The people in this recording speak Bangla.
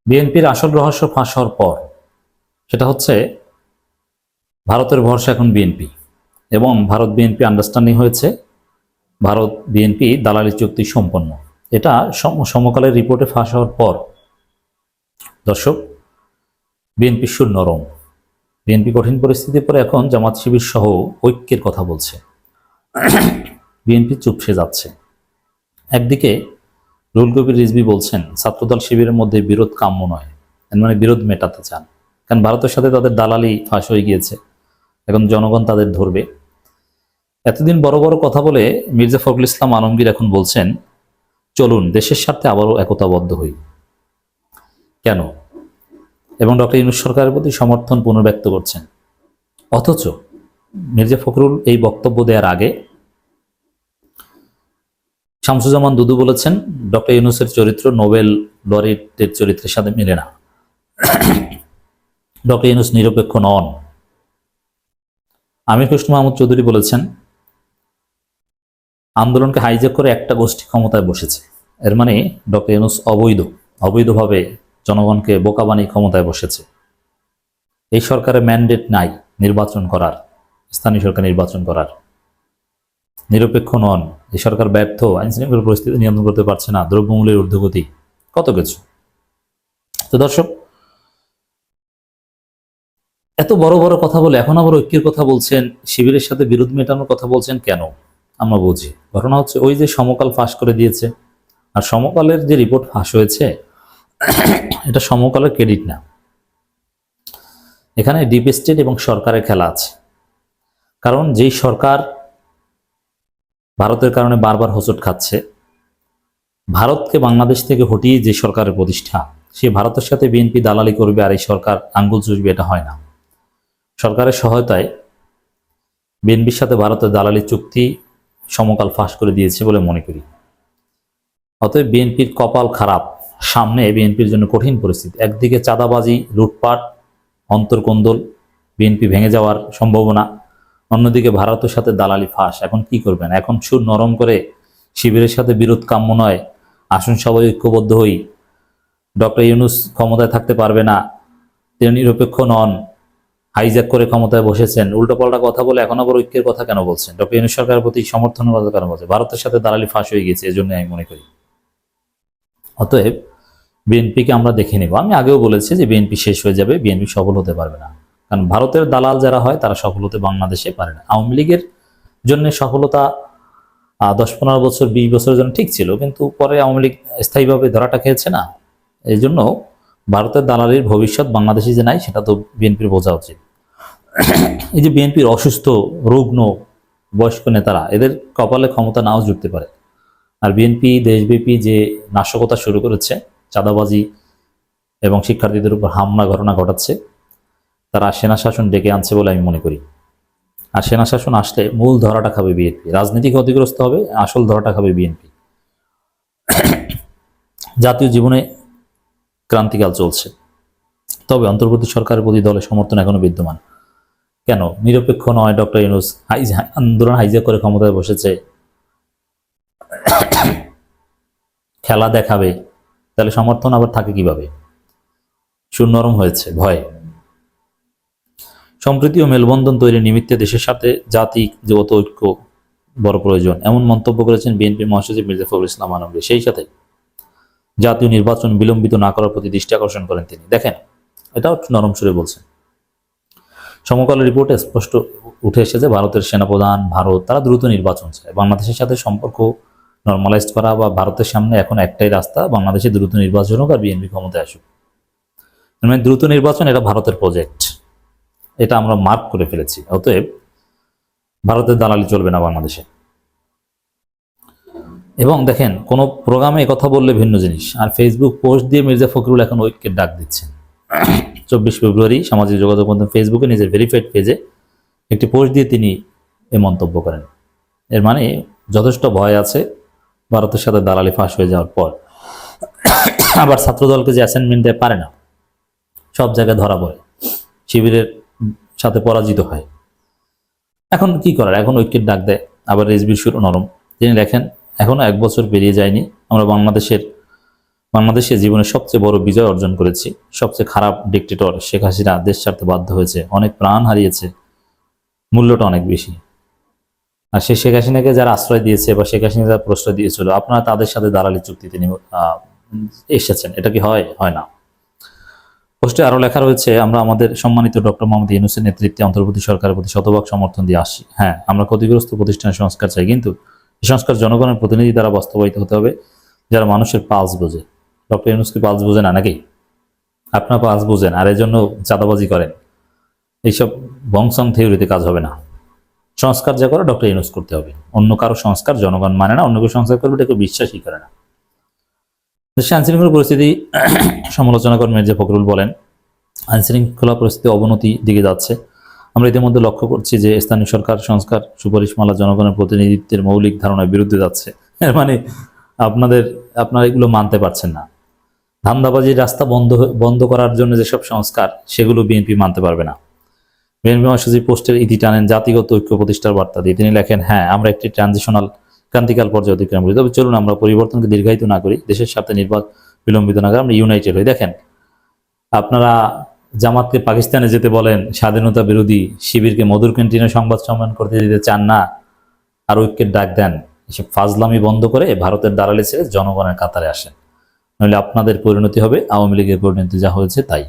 বিএনপির আসল রহস্য ফাঁস হওয়ার পর সেটা হচ্ছে ভারতের ভরসা এখন বিএনপি এবং ভারত বিএনপি আন্ডারস্ট্যান্ডিং হয়েছে। ভারত বিএনপি দালালি চুক্তি সম্পন্ন। এটা সমকালের রিপোর্টে ফাঁস হওয়ার পর দর্শক বিএনপি সুর নরম। বিএনপি কঠিন পরিস্থিতির পরে এখন জামাত শিবির সহ ঐক্যের কথা বলছে। বিএনপি চুপসে যাচ্ছে। একদিকে রুহুল কবির রিজভী বলছেন ছাত্রদল শিবিরের মধ্যে বিরোধ কাম্য নয়, মানে বিরোধ মেটাতে চান, কারণ ভারতের সাথে তাদের দালালি ফাঁস হয়ে গিয়েছে, এখন জনগণ তাদের ধরবে। এতদিন বড় বড় কথা বলে মির্জা ফখরুল ইসলাম আলমগীর এখন বলছেন চলুন দেশের স্বার্থে আবারও একতাবদ্ধ হই। কেন? এবং ডক্টর ইউনূস সরকারের প্রতি সমর্থন পুনর্ব্যক্ত করছেন। অথচ মির্জা ফখরুল এই বক্তব্য দেওয়ার আগে শামসুজ্জামান দুদু বলেছেন ডক্টর ইউনূসের চরিত্র নোবেল লরিটের চরিত্রের সাথে মিলে না, ডক্টর ইউনূস নিরপেক্ষ নন। আমির খসরু মাহমুদ চৌধুরী বলেছেন আন্দোলনকে হাইজ্যাক করে একটা গোষ্ঠী ক্ষমতায় বসেছে, এর মানে ডক্টর ইউনূস অবৈধভাবে জনগণকে বোকা বানিয়ে ক্ষমতায় বসেছে। এই সরকারের ম্যান্ডেট নাই নির্বাচন করার, স্থানীয় সরকার নির্বাচন করার, নিরপেক্ষ নন। এই সরকার ব্যর্থ, আইনশৃঙ্খলা পরিস্থিতি নিয়ন্ত্রণ করতে পারছে না, দ্রব্যমূল্যের ঊর্ধ্বগতি, কত কিছু। তো দর্শক, এত বড় বড় কথা বলে এখন আবার ঐক্যের কথা বলছেন, শিবিরের সাথে বিরোধ মেটানোর কথা বলছেন, কেন? আমরা বুঝি। ঘটনা হচ্ছে ওই যে সমকাল ফাঁস করে দিয়েছে, আর সমকালের যে রিপোর্ট ফাঁস হয়েছে এটা সমকালের ক্রেডিট না, এখানে ডিপ স্টেট এবং সরকারের খেলা আছে। কারণ যেই সরকার ভারতের কারণে বারবার হোঁচট খাচ্ছে, ভারতকে বাংলাদেশ থেকে হটিয়ে যে সরকারের প্রতিষ্ঠা, সে ভারতের সাথে বিএনপি দালালি করবে আর এই সরকার আঙ্গুল চুষবে, এটা হয় না। সরকারের সহায়তায় বিএনপির সাথে ভারতের দালালি চুক্তি সমকাল ফাঁস করে দিয়েছে বলে মনে করি। অতএব বিএনপির কপাল খারাপ, সামনে বিএনপির জন্য কঠিন পরিস্থিতি। একদিকে চাঁদাবাজি, লুটপাট, অন্তর্কোন্দল, বিএনপি ভেঙে যাওয়ার সম্ভাবনা, অন্যদিকে ভারতের সাথে দালালি ফাঁস। এখন কি করবেন? এখন সুর নরম করে শিবিরের সাথে বিরোধ কাম্য নয়, আসুন সবাই ঐক্যবদ্ধ হই, ডক্টর ইউনূস ক্ষমতায় থাকতে পারবে না, তিনি নিরপেক্ষ নন, হাইজ্যাক করে ক্ষমতায় বসেছেন, উল্টোপাল্টা কথা বলে এখন আবার ঐক্যের কথা কেন বলছেন? ডক্টর ইউনূস সরকারের প্রতি সমর্থনের কথা কেন বলছেন? ভারতের সাথে দালালি ফাঁস হয়ে গেছে, এজন্য আমি মনে করি। অতএব বিএনপিকে আমরা দেখে নেব। আমি আগেও বলেছি যে বিএনপি শেষ হয়ে যাবে, বিএনপি সফল হতে পারবে না, কারণ ভারতের দালাল যারা হয় তারা সফল হতে বাংলাদেশে পারে না। আওয়ামী লীগের জন্য সফলতা 10-15 বছর 20 বছরের জন্য ঠিক ছিল, কিন্তু পরে আওয়ামী লীগ স্থায়ীভাবে ধরাটা খেয়েছে না। এই জন্য ভারতের দালালির ভবিষ্যৎ বাংলাদেশে যে নাই সেটা তো বিএনপির বোঝা উচিত। এই যে বিএনপির অসুস্থ, রুগ্ন বয়স্ক নেতারা, এদের কপালে ক্ষমতা নাও জুটতে পারে। আর বিএনপি দেশব্যাপী যে নাশকতা শুরু করেছে, চাঁদাবাজি এবং শিক্ষার্থীদের উপর হামলা ঘটনা ঘটাচ্ছে, তারা সেনা শাসন ডেকে আনছে বলে আমি মনে করি। আর সেনা শাসন আসলে মূল ধরাটা খাবে বিএনপি, রাজনীতি ক্ষতিগ্রস্ত হবে, আসল ধরাটা খাবে বিএনপি। জাতীয় জীবনে ক্রান্তিকাল চলছে, তবে অন্তর্বর্তী সরকারের প্রতি দলের সমর্থন এখনো বিদ্যমান। কেন? নিরপেক্ষ নয়, ডক্টর ইউনূস আন্দোলন হাইজ্যাক করে ক্ষমতায় বসেছে, খেলা দেখাবে, তাহলে সমর্থন আবার থাকে কিভাবে? সুর নরম হয়েছে ভয়। সম্প্রীতি ও মেলবন্ধন তৈরির নিমিত্তে দেশের সাথে জাতিগত ঐক্য বড় প্রয়োজন, এমন মন্তব্য করেছেন বিএনপি মহাসচিব মির্জা ফখরুল ইসলাম আলমগীর। সেই সাথে জাতীয় নির্বাচন বিলম্বিত না করার প্রতি দৃষ্টি আকর্ষণ করেন তিনি। দেখেন, এটাও একটু নরম সুরে বলছেন। সমকালের রিপোর্টে স্পষ্ট উঠে এসেছে ভারতের সেনাপ্রধান, ভারত, তারা দ্রুত নির্বাচন চায়। বাংলাদেশের সাথে সম্পর্ক নর্মালাইজ করা বা ভারতের সামনে এখন একটাই রাস্তা, বাংলাদেশে দ্রুত নির্বাচন হোক আর বিএনপি ক্ষমতায় আসুক। মানে দ্রুত নির্বাচন, এটা ভারতের প্রজেক্ট, এটা আমরা মার্ক করে ফেলেছি। অতএব ভারতের দালালি চলবে না বাংলাদেশে। এবং দেখেন, কোনো প্রোগ্রামে কথা বললে ভিন্ন জিনিস, আর ফেসবুক পোস্ট দিয়ে মির্জা ফখরুল এখন ঐক্যের ডাক দিচ্ছেন। 24 ফেব্রুয়ারি সামাজিক যোগাযোগ মাধ্যম ফেসবুকে নিজের ভেরিফাইড পেজে একটি পোস্ট দিয়ে তিনি এ মন্তব্য করেন। এর মানে যথেষ্ট ভয় আছে ভারতের সাথে দালালি ফাঁস হয়ে যাওয়ার পর। আবার ছাত্রদলকে যে অ্যাসাইনমেন্ট দেয় পারে না, সব জায়গায় ধরা পড়ে, শিবিরের সাথে পরাজিত হয়। এখন কি করার? এখন ঐক্যের ডাক দেয়। আবার রিজভীর সুর নরম, তিনি লেখেন এখনো 1 বছর পেরিয়ে যায়নি, আমরা বাংলাদেশের বাংলাদেশে জীবনের সবচেয়ে বড় বিজয় অর্জন করেছি। সবচেয়ে খারাপ ডিক্টেটর শেখ হাসিনা দেশ ছাড়তে বাধ্য হয়েছে, অনেক প্রাণ হারিয়েছে, মূল্যটা অনেক বেশি। আর সেই শেখ হাসিনাকে যারা আশ্রয় দিয়েছে বা শেখ হাসিনা যারা প্রশ্রয় দিয়েছিল, আপনারা তাদের সাথে দালালি চুক্তিতে এসেছেন। এটা কি হয়? হয় না। পোস্টে আরো লেখা রয়েছে, আমরা আমাদের সম্মানিত ডক্টর মোহাম্মদ ইউনূসের নেতৃত্বে অন্তর্বর্তী সরকারের প্রতি শতভাগ সমর্থন দিয়ে আসি। হ্যাঁ, আমরা ক্ষতিগ্রস্ত প্রতিষ্ঠানের সংস্কার চাই, কিন্তু এই সংস্কার জনগণের প্রতিনিধি দ্বারা বাস্তবায়িত হতে হবে, যারা মানুষের পালস বোঝে। ডক্টর ইউনূস কি পালস বোঝে না নাকি? আপনার পালস বোঝেন আর এই জন্য চাঁদাবাজি করেন। এইসব বংশং থিওরিতে কাজ হবে না। সংস্কার যা করে ডক্টর ইউনূস করতে হবে। অন্য কারো সংস্কার জনগণ মানে না, অন্য কেউ সংস্কার করবে এটা কেউ বিশ্বাসই করে না। দেশে আইনশৃঙ্খলা পরিস্থিতি সমালোচনা করেন মির্জা ফখরুল, বলেন আইনশৃঙ্খলা পরিস্থিতি অবনতি দিকে যাচ্ছে। আমরা ইতিমধ্যে লক্ষ্য করছি যে স্থানীয় সরকার সংস্কার সুপারিশমালা জনগণের প্রতিনিধিত্বের মৌলিক ধারণার বিরুদ্ধে যাচ্ছে। এর মানে আপনারা এগুলো মানতে পারছেন না। ধান্দাবাজির রাস্তা বন্ধ করার জন্য যেসব সংস্কার, সেগুলো বিএনপি মানতে পারবে না। বিএনপি মহাসচিব পোস্টের ইতি টানেন জাতিগত ঐক্য প্রতিষ্ঠার বার্তা দিয়ে। তিনি লেখেন, হ্যাঁ, আমরা একটি ট্রানজিশনাল ক্রান্তিকাল পর্যায়ে অতিক্রম করি, তবে চলুন আমরা পরিবর্তনকে দীর্ঘায়িত না করি, দেশের সাথে বিলম্বিত না করে আমরা ইউনাইটেড হই। দেখেন, আপনারা জামাতকে পাকিস্তানে যেতে বলেন, স্বাধীনতা বিরোধী শিবিরকে মধুর ক্যান্টিনে সংবাদ সম্মেলন করতে দিতে চান না, আর ঐক্যের ডাক দেন। এসব ফাজলামি বন্ধ করে ভারতের দালালি ছেড়ে জনগণের কাতারে আসেন, নইলে আপনাদের পরিণতি হবে আওয়ামী লীগের পরিণতি যা হয়েছে তাই।